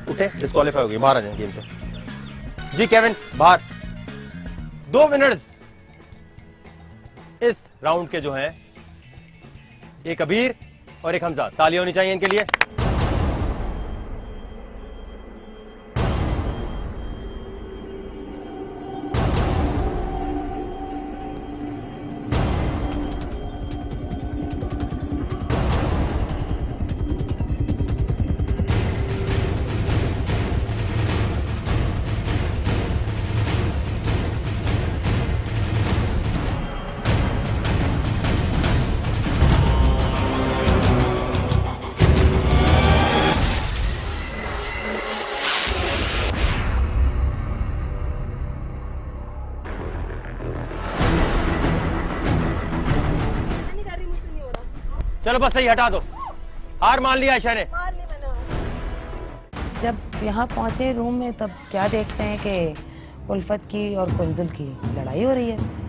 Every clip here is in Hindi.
उठे, डिस्क्वालीफाई हो गई, बाहर आ जाए गेम से। जी केविन बाहर। 2 विनर्स इस राउंड के जो हैं, एक अबीर और एक हमजा। तालियां होनी चाहिए इनके लिए। चलो बस सही, हटा दो। हार मान लिया आयशा ने। जब यहाँ पहुंचे रूम में तब क्या देखते हैं कि उल्फत की और कुंजुल की लड़ाई हो रही है।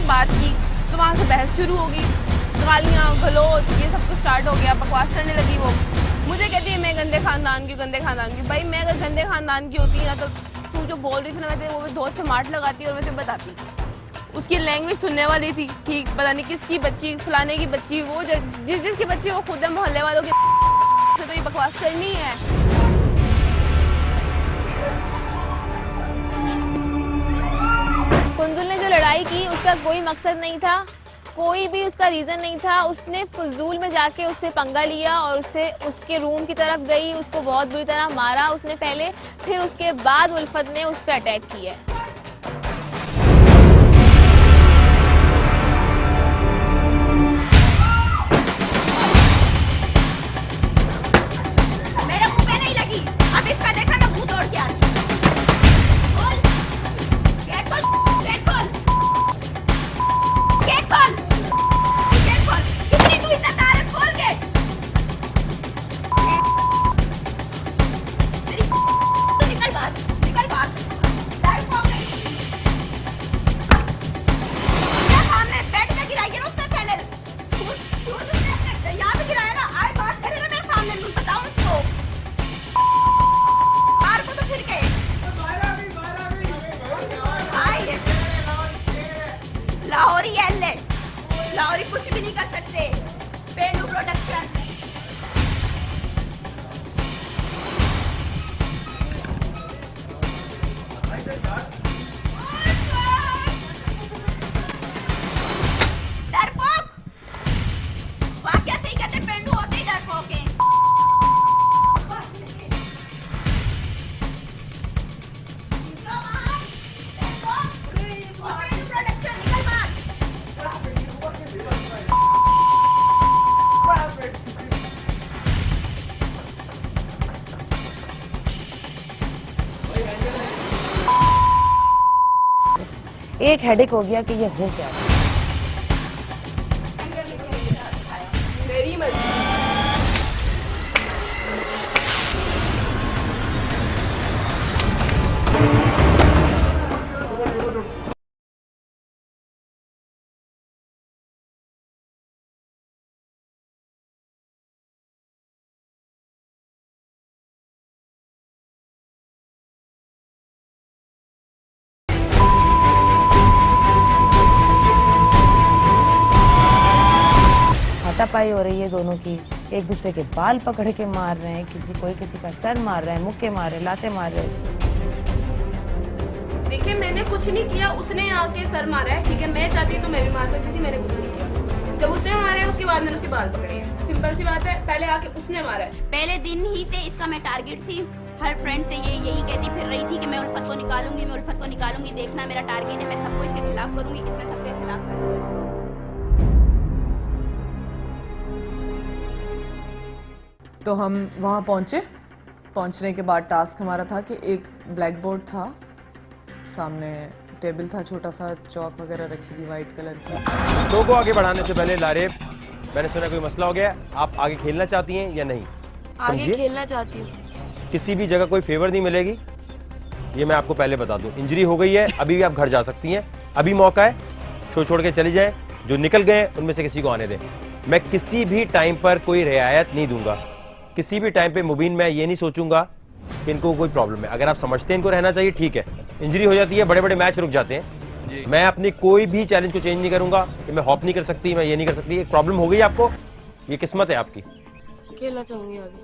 बात की तो वहां से बहस शुरू हो गई, गालियां गलोच ये सब कुछ स्टार्ट हो गया, बकवास करने लगी वो। मुझे कहती है मैं गंदे खानदान की। भाई मैं अगर गंदे खानदान की होती ना तो तू जो बोल रही थी ना, मैं वो दो चमाट लगाती और मैं तुझे बताती। उसकी लैंग्वेज सुनने वाली थी, ठीक पता नहीं किसकी बच्ची, फलाने की बच्ची, वो जिसकी बच्ची वो खुद है, मोहल्ले वालों की तो ये बकवास करनी है। कुंजुल ने जो लड़ाई की उसका कोई मकसद नहीं था, कोई भी उसका रीजन नहीं था। उसने फजूल में जाके उससे पंगा लिया और उससे उसके रूम की तरफ गई, उसको बहुत बुरी तरह मारा उसने पहले, फिर उसके बाद उल्फत ने उस पर अटैक किया। मेरे मुंह पे नहीं लगी, अब इसका देखा मैं मुंह तोड़ के आती। लाहौरी कुछ भी नहीं कर सकते। पेंडू प्रोडक्शन। डरपोक। वाकया सही कहते, पेंडू होते ही डरपोक हैं। एक हेडेक हो गया कि ये हो क्या है। मेरी मर्जी। हाथापाई हो रही है दोनों की, एक दूसरे के बाल पकड़ के मार रहे हैं, कोई किसी का सर मार रहा है, मुक्के मार रहे, लाते मार रहे। देखिए मैंने कुछ नहीं किया, उसने आके सर मारा है, ठीक है। मैं चाहती तो मैं भी मार सकती थी, मैंने कुछ नहीं किया। जब उसने मारा है उसके बाद मैंने उसके बाल पकड़े हैं, सिंपल सी बात है। पहले आके उसने मारा है। पहले दिन ही से इसका मैं टारगेट थी, हर फ्रेंड से यही कहती फिर रही थी कि मैं उल्फत को निकालूंगी, देखना मेरा टारगेट है, मैं सबको इसके खिलाफ करूंगी। इसने सबके खिलाफ करूंगी। तो हम वहाँ पहुँचे पहुंचने के बाद टास्क हमारा था कि एक ब्लैक बोर्ड था, सामने टेबल था, छोटा सा चौक वगैरह रखी थी वाइट कलर की। शो को आगे बढ़ाने से पहले लारेब, मैंने सुना कोई मसला हो गया है, आप आगे खेलना चाहती हैं या नहीं? आगे समझिए, खेलना चाहती हूँ। किसी भी जगह कोई फेवर नहीं मिलेगी, ये मैं आपको पहले बता दूं। इंजरी हो गई है, अभी भी आप घर जा सकती हैं, अभी मौका है, शो छोड़ के चली जाएं। जो निकल गए उनमें से किसी को आने दें। मैं किसी भी टाइम पर कोई रियायत नहीं दूंगा, किसी भी टाइम पे मुबीन मैं ये नहीं सोचूंगा कि इनको कोई प्रॉब्लम है। अगर आप समझते हैं इनको रहना चाहिए, ठीक है। इंजरी हो जाती है, बड़े बड़े मैच रुक जाते हैं। मैं अपनी कोई भी चैलेंज को चेंज नहीं करूंगा कि मैं हॉप नहीं कर सकती, मैं ये नहीं कर सकती। एक प्रॉब्लम हो गई आपको, ये किस्मत है आपकी। खेलना चाहूंगी आगे।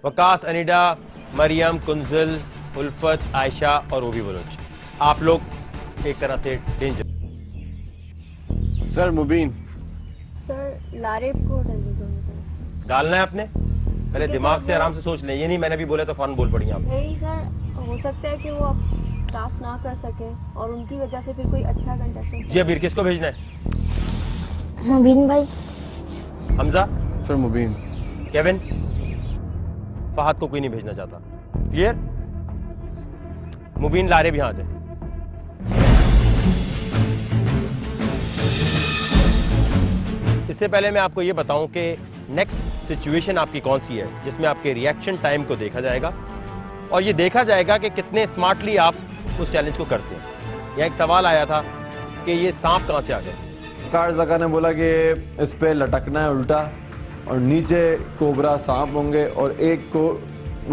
वकास, अनीडा, मरियम, कुंजल, उल्फत, आयशा और ओबी बलोच, आप लोग एक तरह से डेंजर। सर मुबीन, सर लारेब को डेंजर जोन में डालना है आपने, पहले दिमाग से आराम से सोच लें। ये नहीं मैंने भी बोला तो फौरन बोल पड़ी आप। नहीं सर, हो सकता है कि वो अब टास्क ना कर सके और उनकी वजह से फिर कोई अच्छा कंटेस्टेंट। जी अबीर, किसको भेजना है? मुबीन भाई। हमजा, सर मुबीन, केविन, फहद को कोई नहीं भेजना चाहता। क्लियर? मुबीन, लारेब यहाँ आ जाए। इससे पहले मैं आपको ये बताऊं कि नेक्स्ट सिचुएशन आपकी कौन सी है जिसमें आपके रिएक्शन टाइम को देखा जाएगा और ये देखा जाएगा कि कितने स्मार्टली आप उस चैलेंज को करते हैं। यहाँ एक सवाल आया था कि ये सांप कहाँ से आ गए। कारज़का ने बोला कि इस पे लटकना है उल्टा और नीचे कोबरा सांप होंगे और एक को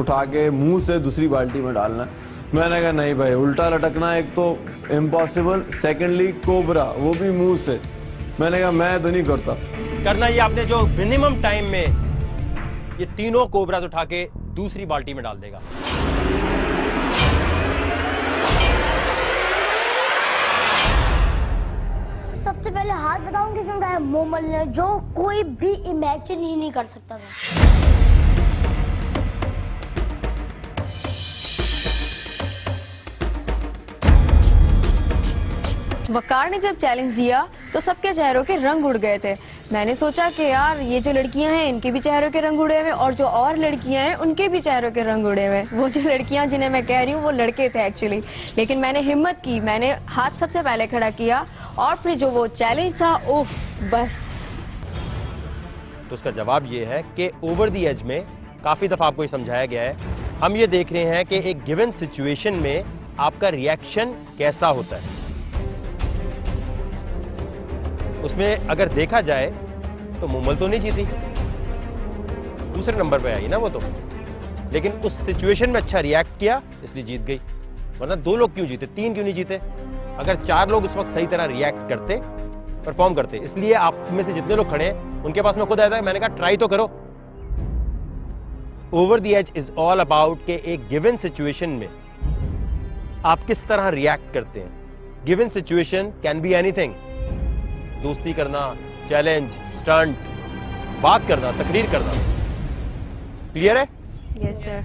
उठा के मुंह से दूसरी बाल्टी में डालना है। मैंने कहा नहीं भाई, उल्टा लटकना एक तो इम्पॉसिबल, सेकेंडली कोबरा वो भी मुंह से। मैंने कहा मैं तो नहीं करता। करना ये आपने जो मिनिमम टाइम में ये तीनों कोबराज उठा के दूसरी बाल्टी में डाल देगा। सबसे पहले हाथ बताऊं किसने उठाया? मोमल ने, जो कोई भी इमेजिन ही नहीं कर सकता था। वकार ने जब चैलेंज दिया तो सबके चेहरों के रंग उड़ गए थे। मैंने सोचा कि यार ये जो लड़कियां हैं इनके भी चेहरों के रंग उड़े हुए और जो और लड़कियां हैं उनके भी चेहरों के रंग उड़े हुए। वो जो लड़कियां जिन्हें मैं कह रही हूँ वो लड़के थे एक्चुअली, लेकिन मैंने हिम्मत की, मैंने हाथ सबसे पहले खड़ा किया और फिर जो वो चैलेंज था, उफ बस। तो उसका जवाब ये है कि ओवर द एज में काफी दफा आपको ये समझाया गया है। हम ये देख रहे हैं कि एक गिवन सिचुएशन में आपका रिएक्शन कैसा होता है। उसमें अगर देखा जाए तो मोमल तो नहीं जीती, दूसरे नंबर पे आई ना वो तो, लेकिन उस सिचुएशन में अच्छा रिएक्ट किया इसलिए जीत गई। वरना दो लोग क्यों जीते, तीन क्यों नहीं जीते? अगर चार लोग उस वक्त सही तरह रिएक्ट करते, परफॉर्म करते। इसलिए आप में से जितने लोग खड़े हैं उनके पास में खुद आया था, मैंने कहा ट्राई तो करो। Over the edge is all about के एक गिवन सिचुएशन में आप किस तरह रिएक्ट करते हैं। Given situation can be anything, दोस्ती करना, चैलेंज, स्टंट, बात करना, तकरीर करना। क्लियर है? Yes sir.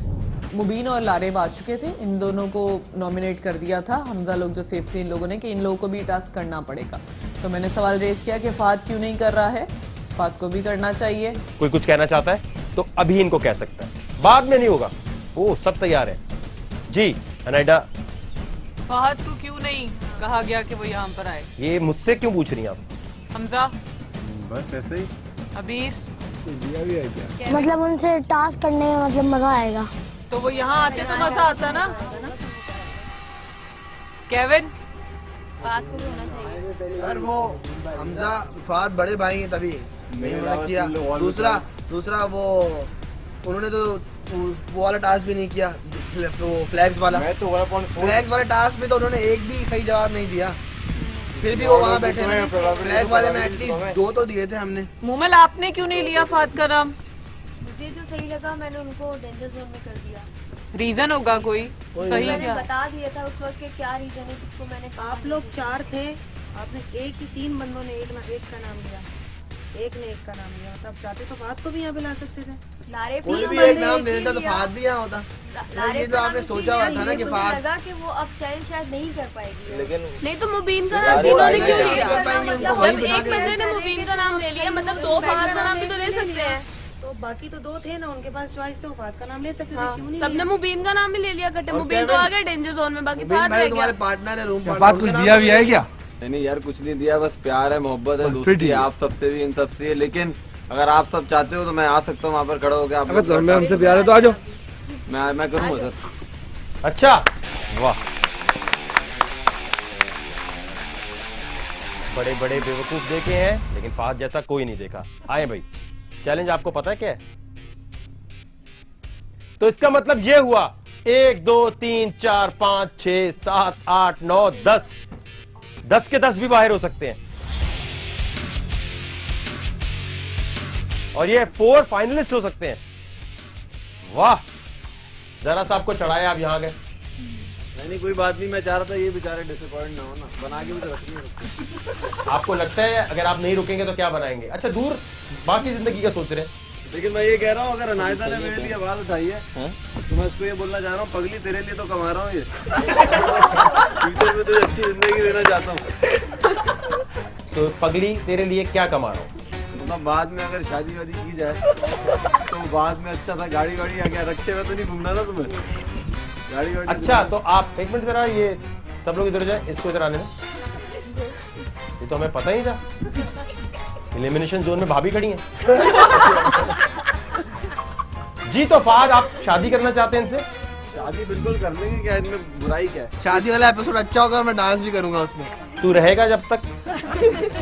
मुबीन और लारेब आ चुके थे, इन दोनों को नॉमिनेट कर दिया था हमजा लोग जो सेफ थे इन लोगों ने कि इन लोगों को भी टास्क करना पड़ेगा। तो मैंने सवाल रेज किया कि फहद क्यों नहीं कर रहा है, फहद को भी करना चाहिए। कोई कुछ कहना चाहता है तो अभी इनको कह सकता है, बाद में नहीं होगा। ओ सब तैयार है जी। अनाइडा, फहद को क्यों नहीं कहा गया कि वो यहाँ पर आए? ये मुझसे क्यों पूछ रही हैं आप? हमजा, बस ऐसे ही। अबीर, मतलब उनसे टास्क करने में मतलब मजा आएगा। तो वो यहाँ आते तो मजा आता ना। केविन, बात को भी होना चाहिए। सर वो हमजा फहद बड़े भाई हैं तभी नहीं मना किया। दूसरा वो उन्होंने तो वो वाला टास्क भी नहीं किया, वो फ्लैग्स वाला। मैं तो फ्लैग्स वाले टास्क में तो उन्होंने एक भी सही जवाब नहीं दिया, फिर भी वो वहाँ बैठे हैं। फ्लैग वाले में एटलीस्ट 2 तो दिए थे हमने। मोमल आपने क्यों नहीं लिया फहद का नाम? मुझे जो सही लगा मैंने उनको डेंजर जोन में कर दिया। रीजन होगा कोई सही? मैंने बता दिया था उस वक्त के क्या रीजन है जिसको मैंने। आप लोग 4 थे, आपने एक ही 3 बंदों ने एक का नाम लिया, एक ने एक का नाम लिया। मतलब चाहते तो बात को भी यहाँ पे ला सकते थे। लारेब कोई भी एक नाम देता तो फहद भी यहाँ होता। ये तो आपने सोचा हुआ था ना कि फहद लगा कि वो अब चैलेंज शायद नहीं कर पाएगी। लेकिन नहीं तो मुबीन का नाम तीनों ने क्यों लिया? कर पाएंगे, उनको जब वहीं एक बिठा के। बंदे ने मुबीन का नाम ले लिया, मतलब 2 फहद का नाम भी तो ले सकते हैं। तो बाकी तो 2 थे ना, उनके पास चॉइस तो फात का नाम ले सकते थे, हाँ, क्यों नहीं सबने लिया? मुबीन का नाम भी ले लिया कटे। और मुबीन तो आ गया डेंजर जोन में, बाकी मुबीन फात भाई रह तुम्हारे गया। पार्टनर है, रूम बात कुछ दिया भी है क्या? नहीं यार कुछ नहीं दिया, बस प्यार है, मोहब्बत है, दोस्ती है आप सबसे भी, इन सबसे। लेकिन अगर आप सब चाहते हो तो मैं आ सकता हूँ वहाँ पर खड़ा होकर। आप अगर तुम्हें हमसे प्यार है तो आ जाओ। मैं करूँगा सर। अच्छा, वाह, बड़े बड़े बेवकूफ देखे हैं लेकिन फाहद जैसा कोई नहीं देखा। आए भाई, चैलेंज आपको पता है क्या है? तो इसका मतलब यह हुआ 1 2 3 4 5 6 7 8 9 10 10 के 10 भी बाहर हो सकते हैं, और ये 4 फाइनलिस्ट हो सकते हैं। वाह, जरा सा आपको चढ़ाया, आप यहां गए। नहीं कोई बात नहीं, मैं चाह रहा था ये बेचारे डिसअपॉइंट ना हो ना, बना के भी तो रखनी। आपको लगता है अगर आप नहीं रुकेंगे तो क्या बनाएंगे? अच्छा, दूर बाकी जिंदगी का सोच रहे हैं। लेकिन मैं ये कह रहा हूँ, अगर अनायता ने मेरे लिए आवाज उठाई है तो मैं उसको ये बोलना चाह रहा हूँ, पगली तेरे लिए तो कमा रहा हूँ ये। फ्यूचर में तुझे अच्छी जिंदगी देना चाहता हूँ। तो पगली तेरे लिए क्या कमा रहा हूँ? मतलब बाद में अगर शादी वादी की जाए तो बाद में अच्छा था, गाड़ी वाड़ी आ गया, रक्षे में तो नहीं घूमना ना तुम्हें, गाड़ी वाड़ी। अच्छा, तो आप एक मिनट जरा, ये सब लोग इधर जाए, इसको इधर आने दें। ये तो हमें पता ही था, एलिमिनेशन जोन में भाभी खड़ी हैं। जी, तो फाहद आप शादी करना चाहते हैं इनसे? शादी बिल्कुल कर लेंगे, क्या इनमें बुराई क्या है? शादी वाला एपिसोड अच्छा होगा और मैं डांस भी करूंगा उसमें। तू रहेगा जब तक?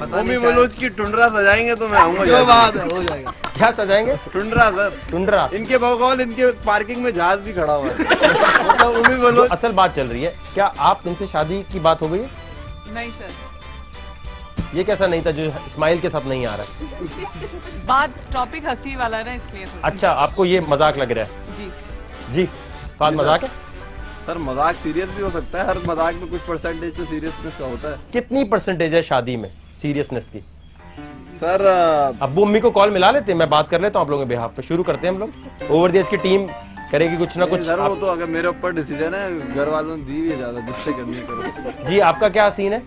मम्मी मनोज की टुंडरा सजाएंगे तो मैं आऊंगा। जो बात है हो जाएगा। क्या सजाएंगे? टुंडरा सर, टुंड्रा। इनके बगौल इनके पार्किंग में जहाज भी खड़ा हुआ है। मतलब मम्मी तो मनोज। असल बात चल रही है, क्या आप इनसे शादी की बात हो गई है? नहीं सर, ये कैसा नहीं था जो इस्माइल के साथ नहीं आ रहा है? बात टॉपिक हंसी वाला है ना, इसलिए थोड़ी। अच्छा, आपको ये मजाक लग रहा है? जी जी, फाहद मजाक है? सर मजाक सीरियस भी हो सकता है, हर मजाक में कुछ परसेंटेज तो सीरियसनेस का होता है। कितनी परसेंटेज है शादी में सीरियसनेस की? सर अब्बू अम्मी को कॉल मिला लेते हैं, मैं बात कर लेता हूँ आप लोगों के बिहाफ पे। शुरू करते हैं हम लोग। ओवर द एज की टीम करेगी कुछ ना कुछ। सर वो तो अगर मेरे ऊपर डिसीजन है, घर वालों ने दी भी ज्यादा, जिससे करनी करो। जी, आपका क्या सीन है?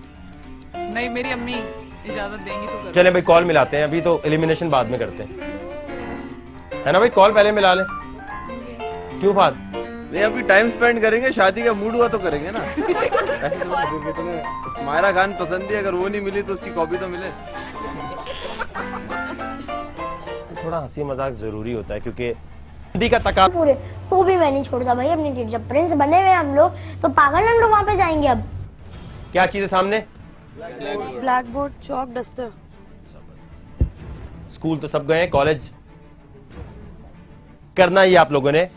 नहीं, मेरी अम्मी इजाजत देंगी तो करो। चले भाई, कॉल मिलाते हैं, अभी तो एलिमिनेशन बाद में करते हैं, है ना भाई? कॉल पहले मिला ले। क्यों फाद? नहीं अभी टाइम स्पेंड करेंगे, शादी का मूड हुआ तो करेंगे ना। ऐसे तो मायरा खान पसंद है, अगर वो नहीं मिली तो उसकी कॉपी तो मिले। थोड़ा हंसी मजाक जरूरी होता है, क्योंकि हिंदी का तका पूरे तो भी मैं नहीं छोड़ता भाई अपनी चीज। जब प्रिंस बने हुए हम लोग तो पागल हम लोग वहाँ पे जाएंगे। अब क्या चीज है सामने? Black board, chalk, duster. School तो सब गए हैं, कॉलेज करना ही आप लोगों ने।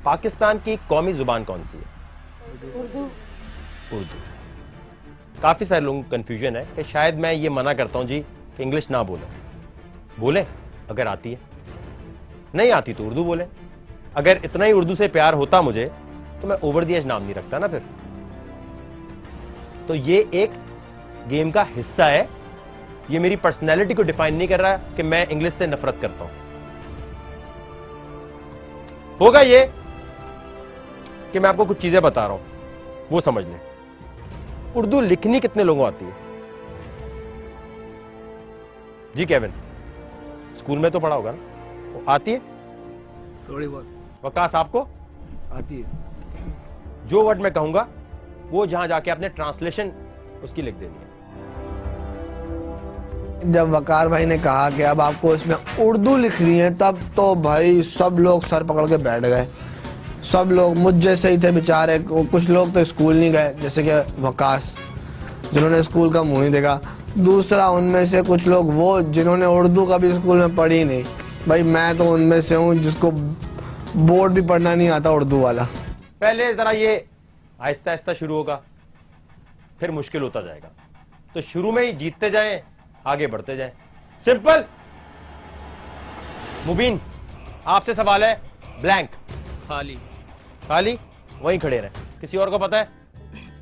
पाकिस्तान की कौमी जुबान कौन सी है? उर्दू। उर्दू। काफी सारे लोगों को कंफ्यूजन है कि शायद मैं ये मना करता हूं जी कि इंग्लिश ना बोले। बोले अगर आती है, नहीं आती तो उर्दू बोले। अगर इतना ही उर्दू से प्यार होता मुझे तो मैं ओवर द एज नाम नहीं रखता ना फिर। तो ये एक गेम का हिस्सा है, ये मेरी पर्सनैलिटी को डिफाइन नहीं कर रहा कि मैं इंग्लिश से नफरत करता हूं। होगा ये कि मैं आपको कुछ चीजें बता रहा हूं, वो समझ लें। उर्दू लिखनी कितने लोगों को आती है? जी केविन, स्कूल में तो पढ़ा होगा ना? वो आती है थोड़ी बहुत। वकास, आपको आती है। जो वर्ड मैं कहूंगा वो जहां जाके आपने ट्रांसलेशन उसकी लिख देनी है। जब वकार भाई ने कहा कि अब आपको इसमें उर्दू लिखनी है, तब तो भाई सब लोग सर पकड़ के बैठ गए। सब लोग मुझ जैसे ही थे बेचारे, कुछ लोग तो स्कूल नहीं गए, जैसे कि वकास जिन्होंने स्कूल का मुंह नहीं देखा। दूसरा उनमें से कुछ लोग वो जिन्होंने उर्दू कभी स्कूल में पढ़ी नहीं। भाई मैं तो उनमें से हूँ जिसको बोर्ड भी पढ़ना नहीं आता उर्दू वाला। पहले जरा ये आहिस्ता आहिस्ता शुरू होगा, फिर मुश्किल होता जाएगा। तो शुरू में ही जीतते जाएं, आगे बढ़ते जाएं, सिंपल। मुबीन, आपसे सवाल है, ब्लैंक खाली। खाली, वहीं खड़े रहे। किसी और को पता है?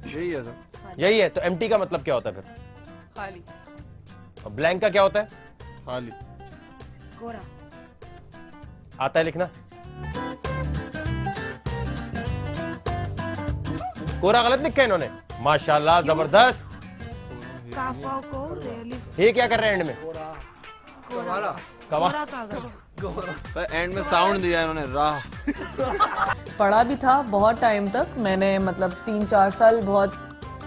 यही है सर। यही है। तो एम्प्टी का मतलब क्या होता है फिर? खाली। और ब्लैंक का क्या होता है? खाली। कोरा। आता है लिखना? कोरा गलत लिखा है इन्होंने। माशाल्लाह, जबरदस्त। काफा को ये क्या कर रहे हैं एंड में? कोरा कागज। एंड में साउंड दिया इन्होंने राह। पढ़ा भी था बहुत टाइम तक, मैंने मतलब 3-4 साल बहुत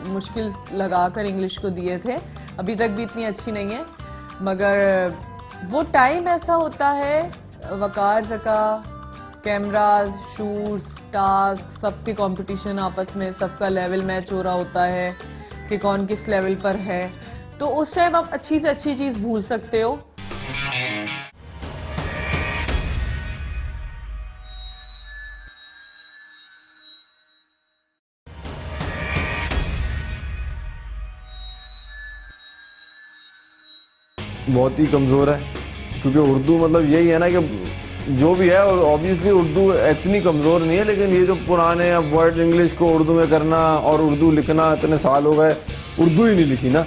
मुश्किल लगाकर इंग्लिश को दिए थे। अभी तक भी इतनी अच्छी नहीं है, मगर वो टाइम ऐसा होता है, वकार जका कैमरास, शूट्स, टास्क, सबके कंपटीशन आपस में, सबका लेवल मैच हो रहा होता है कि कौन किस लेवल पर है, तो उस टाइम आप अच्छी से अच्छी चीज़ भूल सकते हो। बहुत ही कमज़ोर है, क्योंकि उर्दू मतलब यही है ना कि जो भी है ऑब्वियसली उर्दू इतनी कमज़ोर नहीं है, लेकिन ये जो पुराने अब वर्ड इंग्लिश को उर्दू में करना और उर्दू लिखना, इतने साल हो गए उर्दू ही नहीं लिखी ना।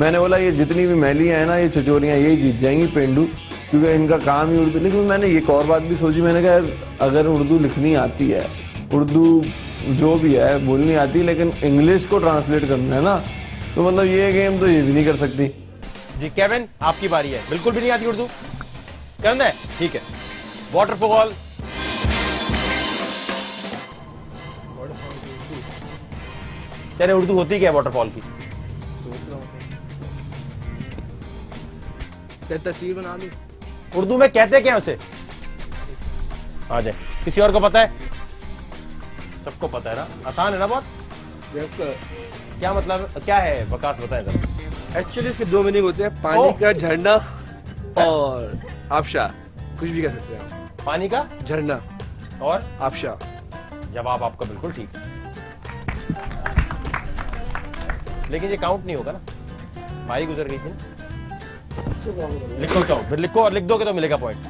मैंने बोला ये जितनी भी मैलियाँ हैं ना, ये छचोरियाँ यही जीत जाएंगी पेंडू, क्योंकि इनका काम ही उर्दू। लेकिन मैंने एक और बात भी सोची, मैंने कहा अगर उर्दू लिखनी आती है, उर्दू जो भी है बोलनी आती है, लेकिन इंग्लिश को ट्रांसलेट करना है ना, तो मतलब ये गेम तो ये भी नहीं कर सकती। जी केविन, आपकी बारी है। बिल्कुल भी नहीं आती उर्दू करना है, ठीक है। वाटरफॉल, तेरे उर्दू होती क्या है वाटरफॉल की? तस्वीर बना दी। उर्दू में कहते क्या है उसे? आ जाए, किसी और को पता है? सबको पता है ना, आसान है ना बहुत। Yes sir. क्या मतलब, क्या है वकास, बताएं जरा। एक्चुअली इसके 2 मीनिंग होते हैं, पानी का झरना और आबशा, कुछ भी कह सकते हैं। पानी का झरना और आबशा। जवाब आपका बिल्कुल ठीक है, लेकिन ये काउंट नहीं होगा ना, मारी गुजर गई थी ना। लिखो तो फिर लिखो, और लिख दोगे तो मिलेगा पॉइंट।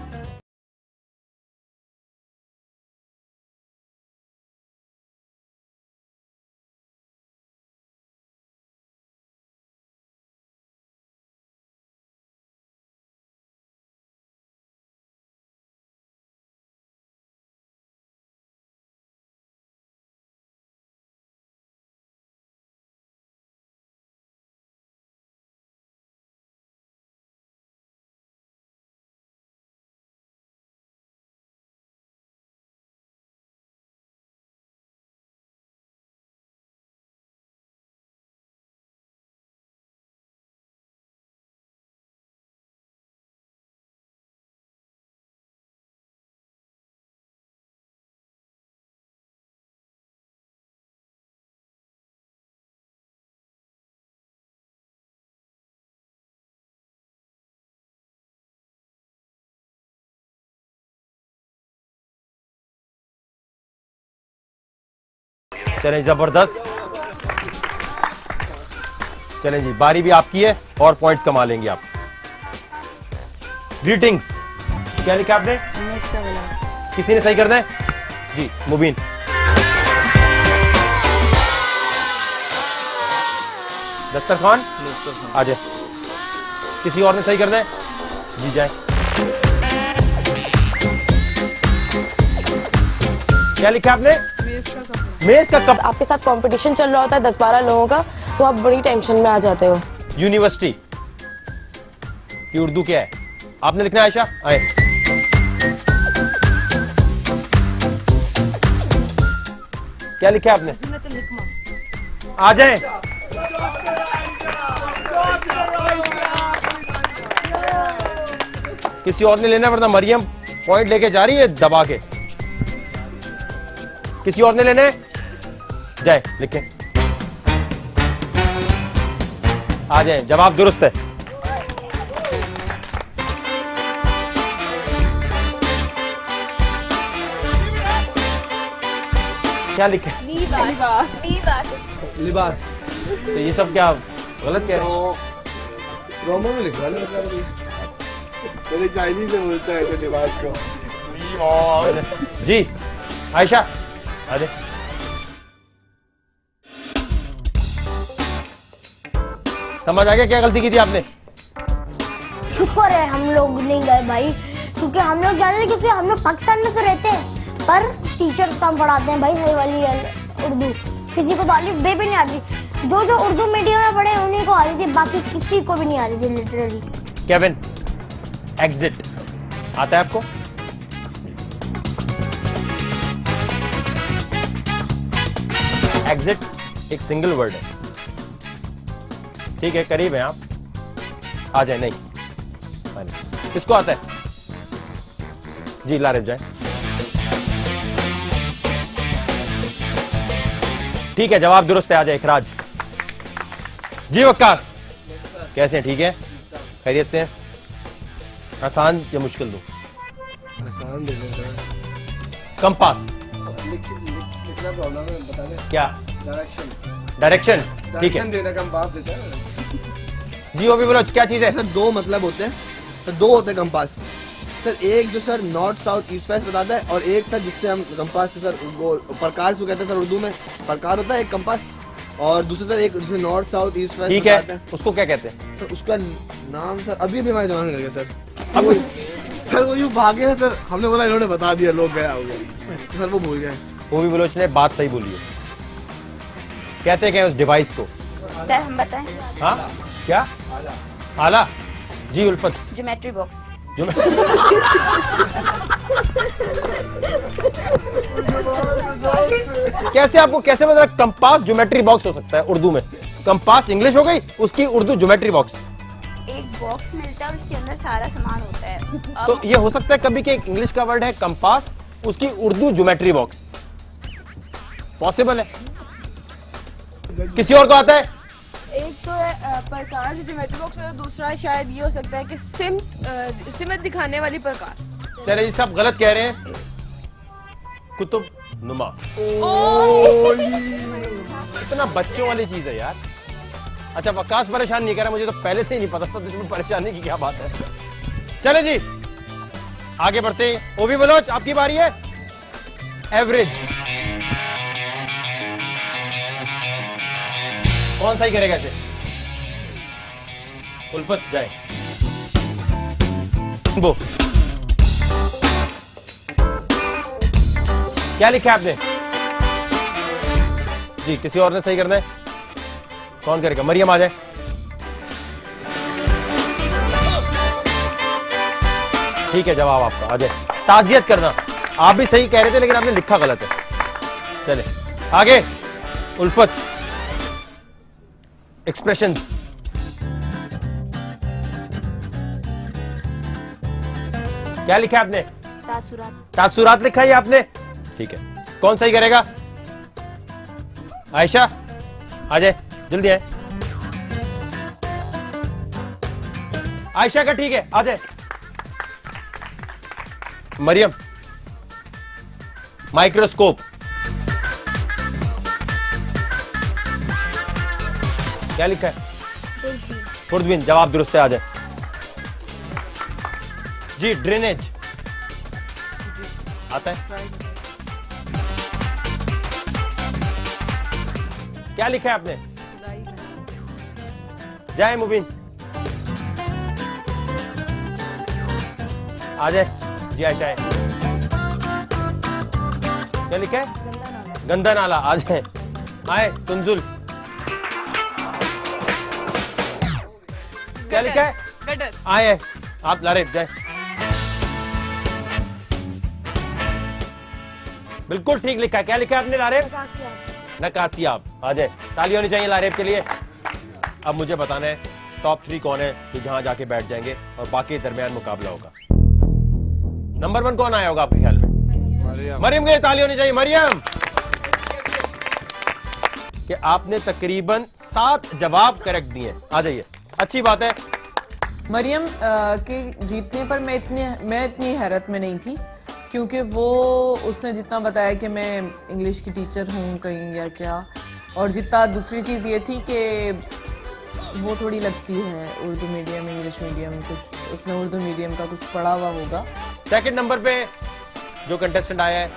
चलें, जबरदस्त। चलें जी, बारी भी आपकी है और पॉइंट्स कमा लेंगे आप। ग्रीटिंग्स, क्या लिखा आपने? किसी ने सही करना है? जी मुबीन। दस्तरखान आ जाए। किसी और ने सही करना है? जी जाए। क्या लिखा आपने? मेज का कप। आपके साथ कंपटीशन चल रहा होता है 10-12 लोगों का, तो आप बड़ी टेंशन में आ जाते हो। यूनिवर्सिटी की उर्दू क्या है? आपने लिखना है आयशा, आए। क्या लिखा है आपने? आ जाए। किसी और ने लेना, वरना मरियम पॉइंट लेके जा रही है दबा के। किसी और ने लेना है? जाए लिखें। आ जाए, जवाब दुरुस्त है। क्या लिखे? लिबास। लिबास। तो ये सब क्या गलत कह रहे हो? रोमो में लिखा है, चाइनीज में बोलता है लिबास को। जी आयशा आ जाए। समझ आ गया क्या गलती की थी आपने? शुक्र है हम लोग नहीं गए भाई, क्योंकि हम लोग जाते थे, क्योंकि हम लोग पाकिस्तान में तो रहते हैं, पर टीचर कम पढ़ाते हैं भाई सही वाली उर्दू। किसी को तो अलिफ बे भी नहीं आती, जो उर्दू मीडियम में पढ़े उन्हीं को आती थी, बाकी किसी को भी नहीं आ रही थी लिटरली। केविन, एग्जिट आता है आपको? एग्जिट एक सिंगल वर्ड है, ठीक है, करीब है आप, आ जाए। नहीं किसको आता है? जी लारिफ जाए। ठीक है, जवाब दुरुस्त है, आ जाए इखराज। जी वक्कास, कैसे हैं? ठीक है, खैरियत से हैं? आसान या मुश्किल दो? आसान दे दो। कंपास लिखना प्रॉब्लम है, बताने क्या? डायरेक्शन। डायरेक्शन, ठीक है देना कंपास देता है। जी वो भी बोलो, क्या चीज है? सर दो मतलब होते हैं सर, दो होते हैं कंपास सर। एक जो sir north south east west बताता है, और एक सर जिससे हम कंपास सर वो प्रकार से कहते हैं सर, उर्दू में प्रकार होता है एक कंपास, और दूसरा सर एक जिसे नॉर्थ साउथ ईस्ट वेस्ट ठीक बताते है, हैं उसको क्या कहते हैं? सर। उसका नाम सर अभी भी हमारे जमाने लगे सर। सर वो यूँ भागे हैं सर, हमने बोला इन्होंने बता दिया, लोग गया हो गया, तो सर वो भूल गए। वो भी बलोच ने बात सही बोली है। कहते क्या है उस डिवाइस को? सर हम बताएं? हाँ क्या? आला। जी उल्फत। Geometry box. कैसे आपको कैसे पता कंपास ज्योमेट्री बॉक्स हो सकता है उर्दू में? कंपास इंग्लिश हो गई, उसकी उर्दू ज्योमेट्री बॉक्स। एक बॉक्स मिलता है, उसके अंदर सारा सामान होता है। तो ये हो सकता है कभी कि एक इंग्लिश का वर्ड है कंपास, उसकी उर्दू ज्योमेट्री बॉक्स, पॉसिबल है। किसी और को आता है? एक तो है प्रकार जो ज्योमेट्री बॉक्स में, दूसरा शायद ये हो सकता है कि सिमत दिखाने वाली प्रकार। चले ये सब गलत कह रहे हैं। कुतुब नुमा। इतना बच्चों वाली चीज है यार। अच्छा वक्कास परेशान नहीं कर रहा, मुझे तो पहले से ही नहीं पता था, तुझमें परेशानी की क्या बात है। चले जी आगे बढ़ते हैं। वो भी बलोच आपकी बारी है। एवरेज कौन सही करेगा इसे? उल्फत जाए। वो क्या लिखा है आपने? जी किसी और ने सही करना है? कौन करेगा? मरियम आ जाए। ठीक है, जवाब आपका, आ जाए। ताजियत करना, आप भी सही कह रहे थे लेकिन आपने लिखा गलत है। चले आगे। उल्फत एक्सप्रेशन। क्या लिखा है आपने? तासुरात। तासुरात लिखा है आपने? ठीक है, कौन सही करेगा? आयशा आ जाए, जल्दी आए। आयशा का ठीक है, आ जाए। मरियम माइक्रोस्कोप। क्या लिखा है? खुर्दबीन, जवाब दुरुस्त है, आ जाए। जी ड्रेनेज आता है? क्या लिखा है आपने? जाए मुबीन, आ जाए। जी आयशा है। क्या लिखा है? गंदा नाला, आ जाए। आए तुंजुल। क्या लिखा है? गटर। आए आप लारिफ जाए। बिल्कुल ठीक लिखा है। क्या लिखा है आपने लारिफ? नकासियाब, आ जाए। ताली होनी चाहिए लारिफ के लिए। अब मुझे बताना है टॉप 3 कौन है जो जहां जाके बैठ जाएंगे और बाकी दरमियान मुकाबला होगा। नंबर 1 कौन आया होगा आपके ख्याल में? मरियम के लिए ताली होनी चाहिए। मरियम कि आपने तकरीबन 7 जवाब करेक्ट दिए। आ जाइए, अच्छी बात है। मरियम के जीतने पर मैं इतनी हैरत में नहीं थी, क्योंकि वो उसने जितना बताया कि मैं इंग्लिश की टीचर हूँ कहीं या क्या, और जितना दूसरी चीज़ ये थी कि वो थोड़ी लगती है उर्दू मीडियम इंग्लिश मीडियम, कुछ उसने उर्दू मीडियम का कुछ पढ़ा हुआ होगा। सेकंड नंबर पे जो कंटेस्टेंट आया है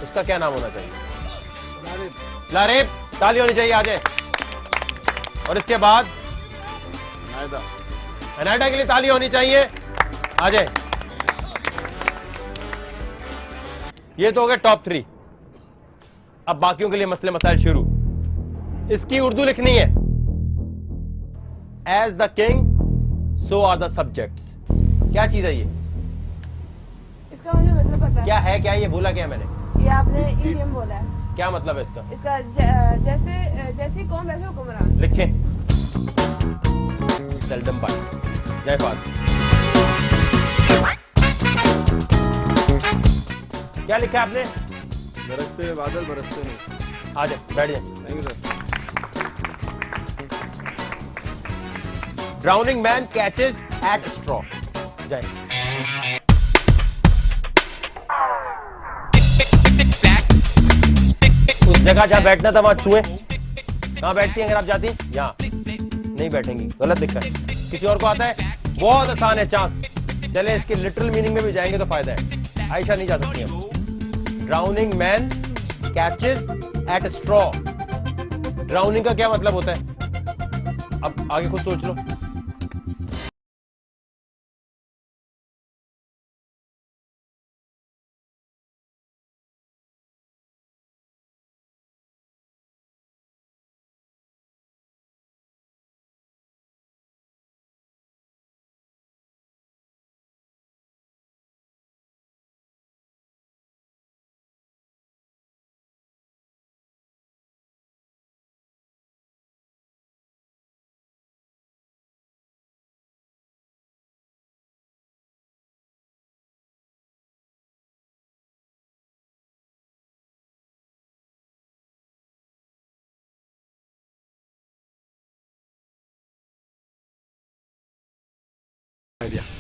उसका क्या नाम होना चाहिए? लारिफ, ताली होनी चाहिए, आ जाए। और इसके बाद अनायदा के लिए ताली होनी चाहिए, आ जाए। ये तो हो गया टॉप 3। अब बाकियों के लिए मसले मसाइल शुरू। इसकी उर्दू लिखनी है। As the king so are the subjects. क्या चीज है ये? इसका मुझे मतलब पता है। क्या है? क्या ये बोला क्या मैंने? ये आपने इडियम बोला है। क्या मतलब है इसका? इसका जैसे कौन वैसे हुक्मरान। लिखें। Seldom by. जय फाद। क्या लिखा आपने? बरसते बादल बरसते नहीं। आ जाए, बैठ जाए। Thank you sir. Drowning man catches at straw. जाए। उस जगह जहां बैठना था वहां छुए। कहां बैठती हैं अगर आप जाती हैं? यहाँ नहीं बैठेंगी, गलत लिखा है। किसी और को आता है? बहुत आसान है चांस। चले इसके लिटरल मीनिंग में भी जाएंगे तो फायदा है। आयशा नहीं जा सकती हैं। Drowning man catches at straw. Drowning का क्या मतलब होता है? अब आगे खुद सोच लो।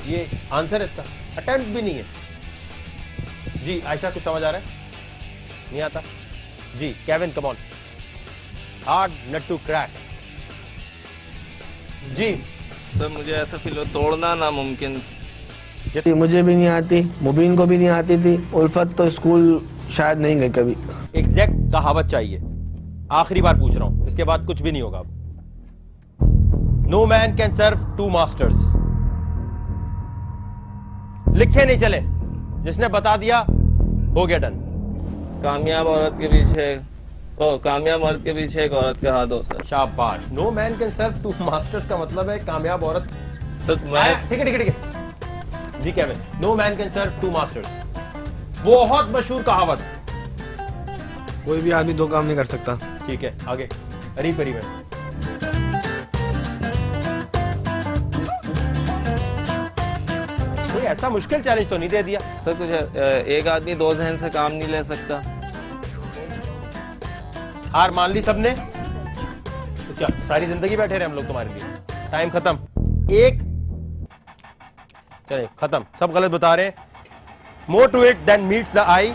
ये आंसर है इसका? अटेम्प्ट भी नहीं है। जी आयशा, कुछ समझ आ रहा है? नहीं आता? जी Kevin, come on. Hard nut to crack. जी सर, मुझे ऐसा फील हो तोड़ना नामुमकिन। मुझे भी नहीं आती, मुबीन को भी नहीं आती थी। उल्फत तो स्कूल शायद नहीं गई कभी। एग्जैक्ट कहावत चाहिए। आखिरी बार पूछ रहा हूं, इसके बाद कुछ भी नहीं होगा। No man can serve two masters. लिखे नहीं चले, जिसने बता दिया हो गया डन। कामयाब औरत के पीछे कामयाब मर्द के पीछे एक औरत का हाथ होता है। शाबाश। No man can serve two masters का मतलब है कामयाब औरत। ठीक है जी Kevin, no man can serve two masters, बहुत मशहूर कहावत। कोई भी आदमी दो काम नहीं कर सकता। ठीक है, आगे करीब करीब है। कोई ऐसा मुश्किल चैलेंज तो नहीं दे दिया सर? कुछ एक आदमी दो जहन से काम नहीं ले सकता। हार मान ली सबने? तो क्या सारी जिंदगी बैठे रहे हम लोग तुम्हारे लिए? टाइम खत्म। एक चले खत्म, सब गलत बता रहे हैं। More to it than meets the eye,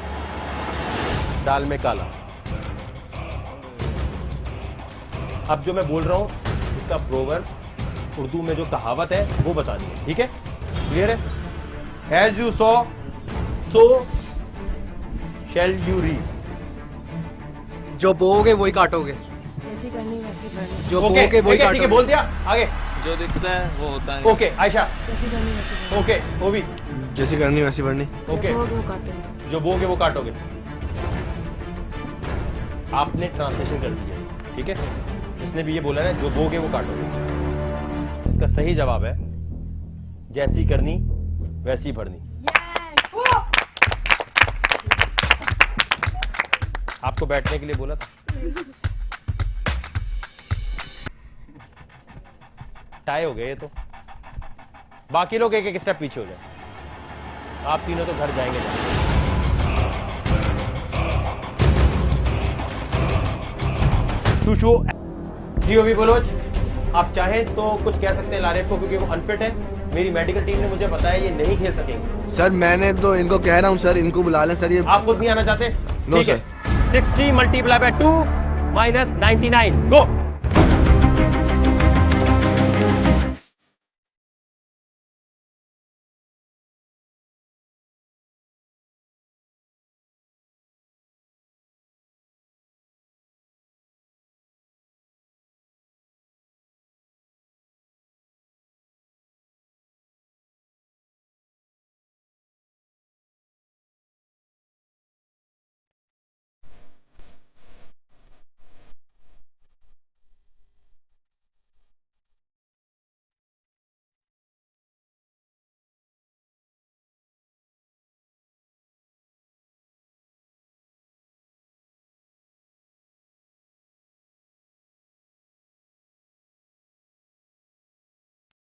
दाल में काला। अब जो मैं बोल रहा हूं इसका प्रोवर्ब उर्दू में जो कहावत है वो बतानी है, ठीक है? क्लियर है? As you sow so shall you reap. जो बोओगे वही काटोगे। जैसी करनी वैसी करनी। जो बोओगे वही काटोगे। ठीक है, बोल दिया। आगे जो दिखता है वो होता है। ओके आयशा। जैसी करनी वैसी करनी। ओके ओवी। जैसी करनी वैसी बढ़नी। ओके, वो काटेंगे। जो बोगे वो काटोगे। आपने ट्रांसलेशन कर दिया, ठीक है? इसने भी ये बोला ना, जो बोगे वो काटोगे। इसका सही जवाब है जैसी करनी वैसी भरनी। आपको बैठने के लिए बोला था। टाई हो गए ये तो। बाकी लोग एक एक स्टेप पीछे हो जाए। आप तीनों तो घर जाएंगे। टू शो जीओवी बलोच, आप चाहें तो कुछ कह सकते हैं लारेब को, क्योंकि वो अनफिट है। मेरी मेडिकल टीम ने मुझे बताया ये नहीं खेल सकेंगे। सर मैंने तो इनको कह रहा हूँ सर, इनको बुला लें सर। ये आप खुद नहीं आना चाहते? नो ठीक है। 60 मल्टीप्लाई बाय 2 माइनस 99, गो।